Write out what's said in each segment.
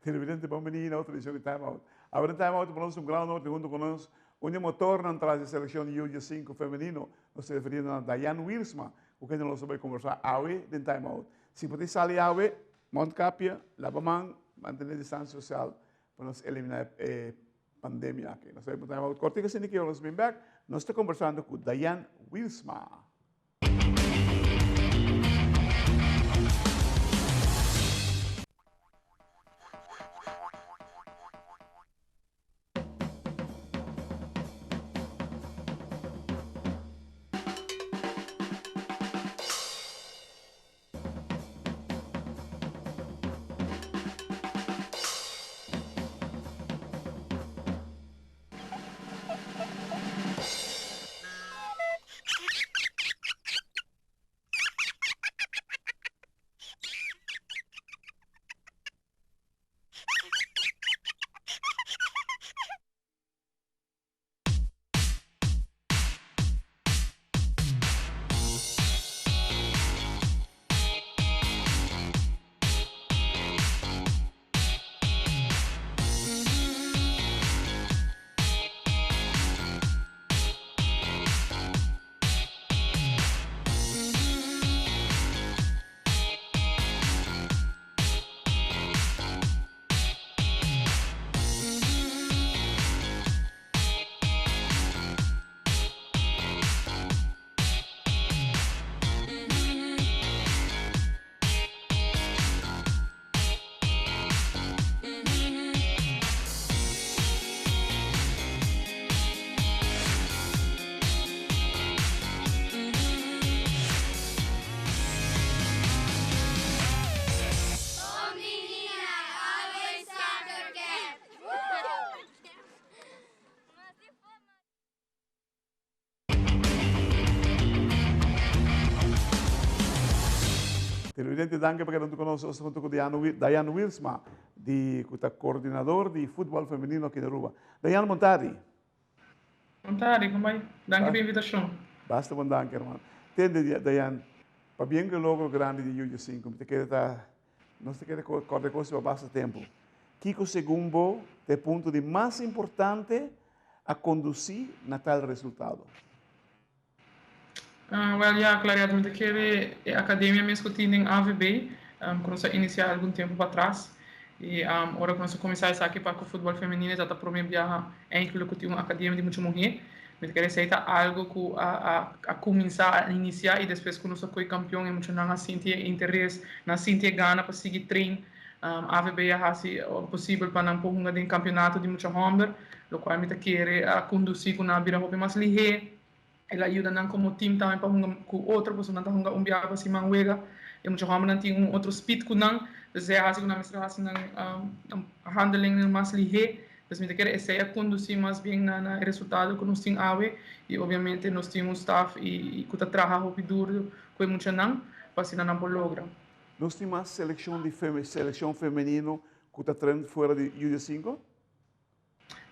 Televidente bambini, outra edição de Time Out. Agora em Time Out, falamos um grande norte junto conosco. Onde motor não traz a seleção de U15 feminino, nós se referindo a Diane Wilsma, o que nós vamos conversar hoje em Time Out. Se você sair hoje, monte capia, lava a mão, manter a distância social para nós eliminar a pandemia aqui. Nós vamos Time Out. Corte que se indica, nós vamos back. Nós estamos conversando com Diane Wilsma. Televidente, danke perché non tu conosci, junto con Diane Wilsma, coordinador di football feminino aqui na Aruba. Diane, Montari. Montari, como vai? Danke per l'invitazione. Basta bom danke, irmão. Entende, Diane, para bem que logo grande de U15, te quer nós te quer correr coisa para bastante tempo. Kiko segundo é ponto de mais importante a conduzir na tal resultado. Well, ja, clareadamente que a academia me escutou em AVB, quando se iniciar algum tempo para trás. E agora quando se começar aqui para o futebol feminino, já está para mim viajar incluso que uma academia de muito mulher. Me quer aceitar algo que a começar a iniciar e depois quando se foi campeão, e muito não sentir interesse, não sentir gana para seguir treino. AVB é assim possível para não pôr um campeonato de muito homem, o qual me quer conduzir com a vida mais ligeira. Ela ajuda não como time também para com outra pessoa não tá viajar para cima uega e muito homem não tem outro speed com não é assim que nós estamos assim handling mais ligeiro mas me quer essa conduzir mais bem na resultado que nós temos ave e obviamente nós temos staff e que trabalha duro com muito não para assim não logra. Nós temos mais seleção feminino que está treinando fora de U15?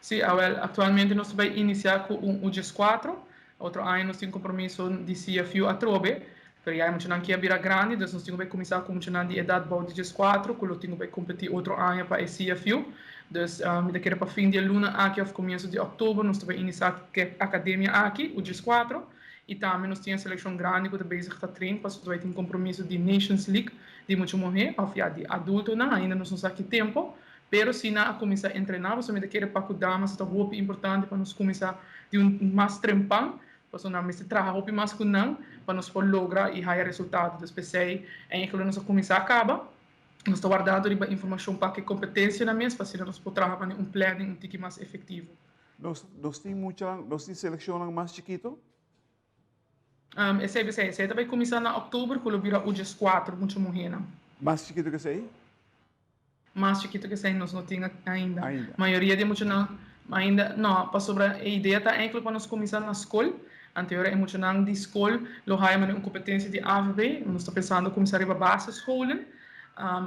Sim, atualmente nós vamos iniciar com o U14. Outro ano nós temos compromisso de CFU a Trobe, porque já não tinha vira grande, então nós temos que começar com de idade boa de 4, que nós temos que competir outro ano para a CFU. Então, me quero para fim de luna aqui, ao começo de outubro, nós vamos iniciar a academia aqui, o 4, e também nós temos a seleção grande que também está treino, para nós ter compromisso de Nations League, de muito morrer, ao fiar de adulto, não, ainda não temos aqui tempo, pero se não começar a treinar, nós me quero para cuidar, mas é muito importante para nós começar de mais trempão, para nós trabalhar mais com não, para nós lograr e ganhar resultados. Depois, quando nós começar a acabar, nós estamos guardando a informação para que competência na mesa, para nós podermos trabalhar planning um pouco mais efetivo. Nós temos seleção mais chiquito? Esse vai começar em outubro, quando vira o 4, muito morrer. Mais chiquito que sei? Mais chiquito que sei, nós não temos ainda. A maioria de muito não. Ainda não, para sobre a ideia está para nós começar na escola. Anterior é muito não de escola, lo há uma competência de AVB, nós estamos pensando em começar a base escola.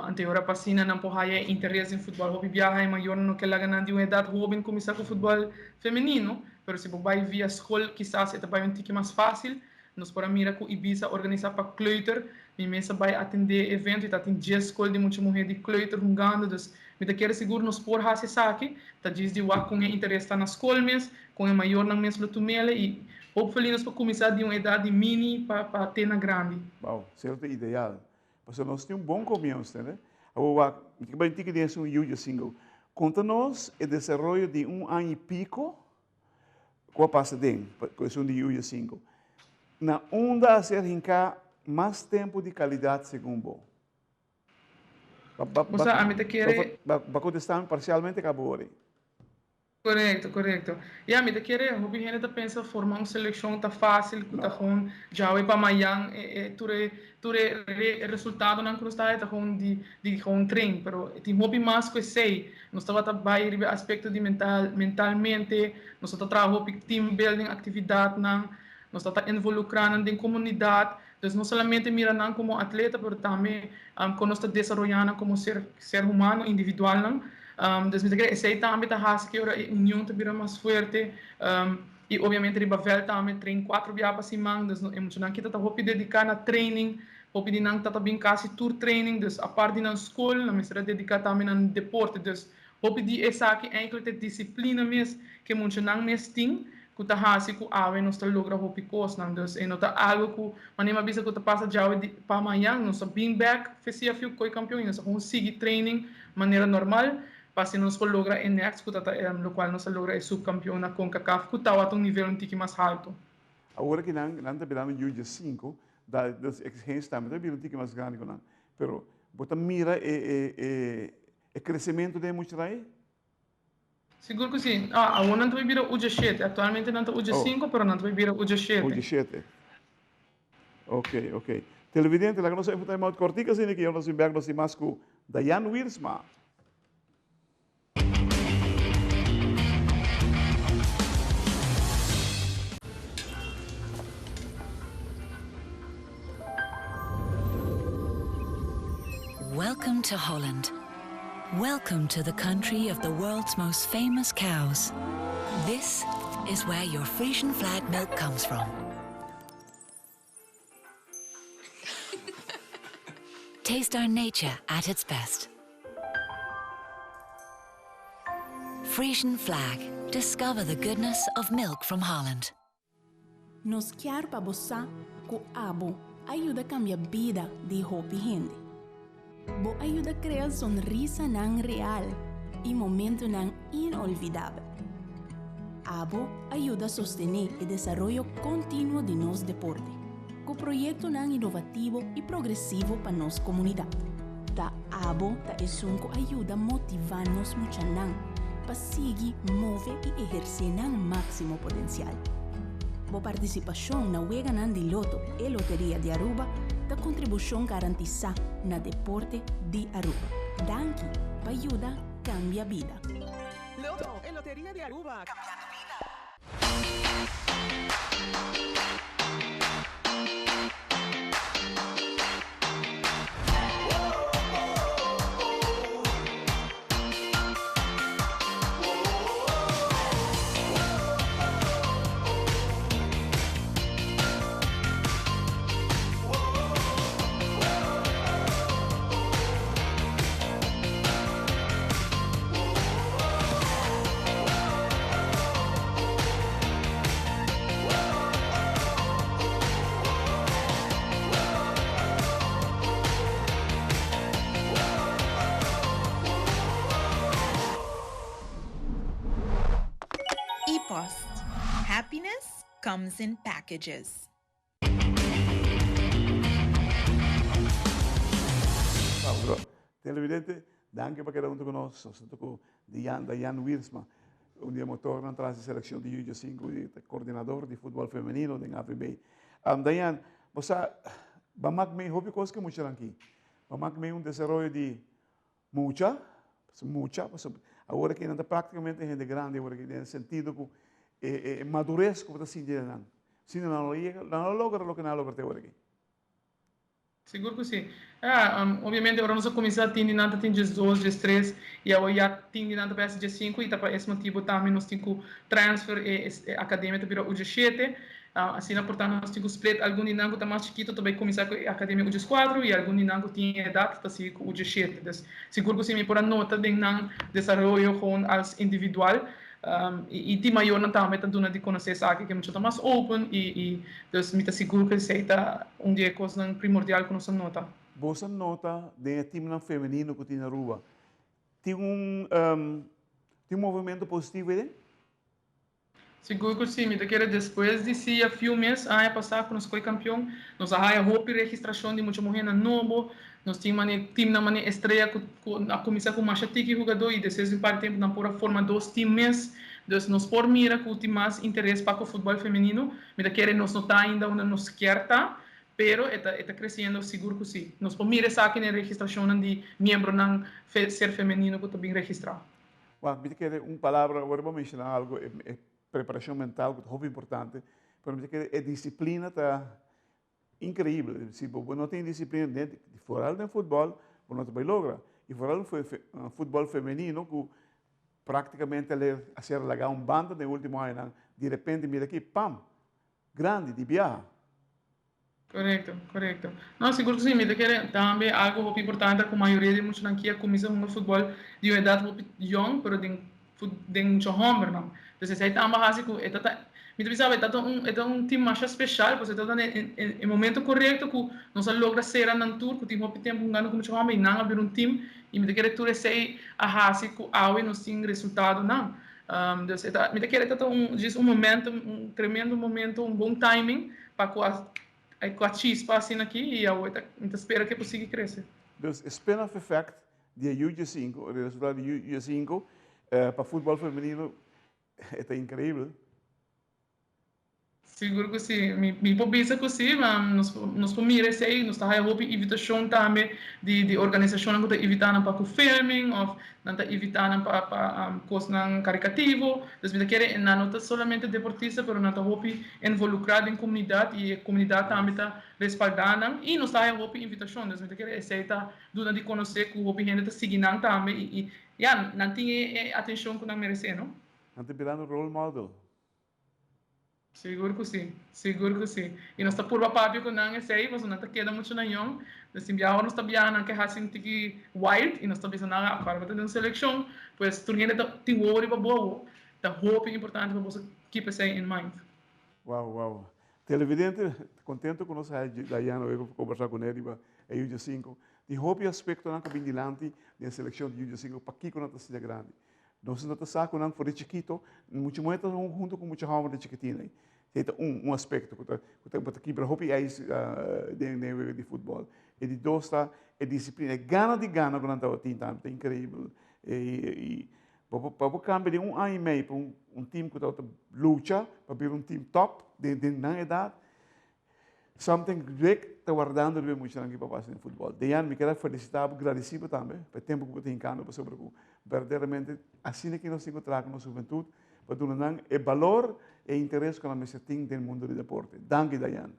Anterior para cima não pode ter interesse em futebol, hobby viajar maior no que lá ganhando de uma idade jovem começar com futebol feminino, mas se vai via escola, quizás é também um pouco mais fácil, nós para mira com Ibiza organizar para kleuter, minha mesa vai atender evento e tá tem 10 escolas de muita mulher de kleuter jogando, dus me quer seguro nos por hasi saki, tá diz de wa com interesse tá nas escolas, com o maior na mesma tumela e hopefully nós para começar de uma idade mini para ter na grande. Wow, certo ideal. Porque nós temos bom comienzo, né? Agora, que vai ter que ter um Yuja single. Conta-nos o desenvolvimento de ano e pico com a passadem, com o de Yuja single. Na onda a ser hinca mais tempo de qualidade segundo você. Você a mim te quer Para contestar parcialmente acabou. Correto. E a mim te quer, o bem ainda pensa formar uma seleção tá fácil, que tá com já vai para amanhã, ture resultado não cruzar tá com de com treino, pero tem hobby mais que sei, nós estava trabalhando aspecto de mentalmente, nós estava trabalhando team building atividade não, nós estava involucrando em comunidade. Então, não somente miram como atleta, mas também quando nós estamos desenvolvendo como ser humano, individual. Então, esse também está que a união está mais forte. E, obviamente, a Bavel também treina 4 dias para cima. Então, emocionante que está dedicado a training. Hopi din ang tatabing kasi tour training. Dus, a parte ng school, na misra dedicado também ao deporte. Dus, hopi di essa que eigenlijk de disciplina mes, que emocionante mes ting. Kuta hasi ku awe nos ta logra hopi kos nang dus e nota algo ku manema bisa kuta passa jawe di pa mayang nos being back fesia fiu koi campeão nos com sigi training maneira normal pasi nos ko logra en next kuta ta lo qual nos logra e subcampeão na CONCACAF kuta wa um nível um tique mais alto. Agora que não tá virando Yuja 5 das exigências também tá virando um tique mais grande com não, pero bota mira e crescimento de muito aí. Seguro que sim. Agora não vai virar o G7. Atualmente não está o G5, mas não vai virar o G7. O G7. Ok. Televidente, lá que nós vamos fazer cortica, assim, que nós vamos ver mais com Diane Wiersma. Welcome to Holland. Welcome to the country of the world's most famous cows. This is where your Frisian flag milk comes from. Taste our nature at its best. Frisian flag. Discover the goodness of milk from Holland. Nos quer para você que abo ajuda a cambiar a vida de hopi gente. Bo ajuda a criar sonrisa nang real e momento nang inolvidável. Abo ajuda a sostener o desenvolvimento contínuo de nos deporte, com projeto nang inovativo e progressivo para nos comunidade. Da Abo ta esunco ajuda a motivar nos muito nang para seguir, mover e exercer nang máximo potencial. Bo participação na Wega nang de Loto e Loteria de Aruba da contribuição garantizada na deporte de Aruba. Danke, para ajudar cambia vida. Loto e Loteria de Aruba. Cambiando vida. Post. Happiness comes in packages. Televidente, danke para cada um de nós. Estou com Diane Wiersma, dia motor na trás da seleção de Yuja 5 e coordenador de futebol feminino da AVB. Diane, você vai me hobby coisa que muito aqui. Vai me desenvolvimento de muita, agora que ainda praticamente é gente grande, agora que tem sentido que madurez como está sentindo. Se não logra o que não logra até agora aqui. Seguro que sim. Obviamente, agora nós começamos a ter nada tem 12, 13 e agora já tem nada para 5 e para esse motivo também nós temos transfer acadêmico para o G7 assim, portanto, nós temos split algum dinango tá mais chiquito, também começar com a academia UG4 e algum dinango tinha idade tá assim com UG7. Então, seguro que se me por a nota de não desenvolver com als individual e de maior não também tá dando de conhecer sabe que é muito mais open e dus me tá seguro que sei tá dia coisa primordial com nossa nota. Você nota de time feminino que tem na rua, tem tem movimento positivo aí? Seguro que sim, me quero depois de se a filmes a passar com nós foi campeão, nós a roupa registração de muita mulher novo, nós tínhamos time na maneira estreia a começar com mais tiki jogador e depois de parte tempo na pura forma dois times, dus nós por mira que tem mais interesse para o futebol feminino, me quero nós não tá ainda onde nós quer tá, pero está crescendo seguro que sim. Nós por mira saque na registração de membro não ser feminino que também registrar. Well, me quero palavra agora vou mencionar algo preparação mental, que é muito importante, mas a disciplina está incrível. Se você não tem disciplina dentro, fora do futebol, você não vai lograr. E fora do futebol feminino, que praticamente ele a ser legal banda no último ano, de repente mira aqui, pam, grande, de viajar. Correto. Não, seguro que sim, me quer também algo muito importante, que a maioria de muitos aqui começam no futebol de uma idade muito jovem, mas de muito homem, não. Então, se está mais assim, me sabe, é um time mais especial, porque está no momento correto que nós logra ser na tour, que tem muito tempo ganhando com muito homem, não abrir um time e me quer tudo sei a assim que ao não tem resultado não. Então, me quer um momento, um tremendo momento, um bom timing para com a chispa assim aqui e a outra espera que consiga crescer. Então, o spin-off effect de UG5, o resultado de UG5 para futebol feminino é incrível. Seguro que sim, me pobisa que sim, mas nós pomires aí, nós tá aí invitação também de organização que tá evitando para o filming, ou não tá evitando para coisas não caricativo, então me quer não tá somente deportista, mas não tá involucrado em comunidade e a comunidade também tá respaldando e nós tá aí invitação, então me quer aceita de conhecer que o gente tá seguindo também e não tem atenção que não merece, não? Não tá virando role model. Seguro que sim. E nós estamos por papel que não é sei, mas não está queda muito na yong. Nós enviamos nós estamos vendo que há assim que wild e nós estamos pensando agora vai ter uma seleção, pois tudo ainda tem worry para boa. Tá hope importante para você keep it in mind. Uau. Televidente, contento com nós aí Dayana, eu vou conversar com ele para a UG5. De hope aspecto não que vem dilante da seleção de UG5 para aqui com a cidade grande. Nós não estamos com um for chiquito, muito mais junto com muita gente de chiquitinho. Então um aspecto que está aqui para hope é de futebol. E de dois está a disciplina, é gana de gana quando está o time, é incrível. E para o cambio de ano e meio para time que está luta para vir time top de na idade, something big está guardando de muito aqui para passar no futebol. Dejan, me quero felicitar, agradecido também pelo tempo que você tem cá, sobre verdadeiramente assim que nós encontramos na juventude, para dar o valor e interesse que nós temos no mundo do deporte. Danke, Dejan.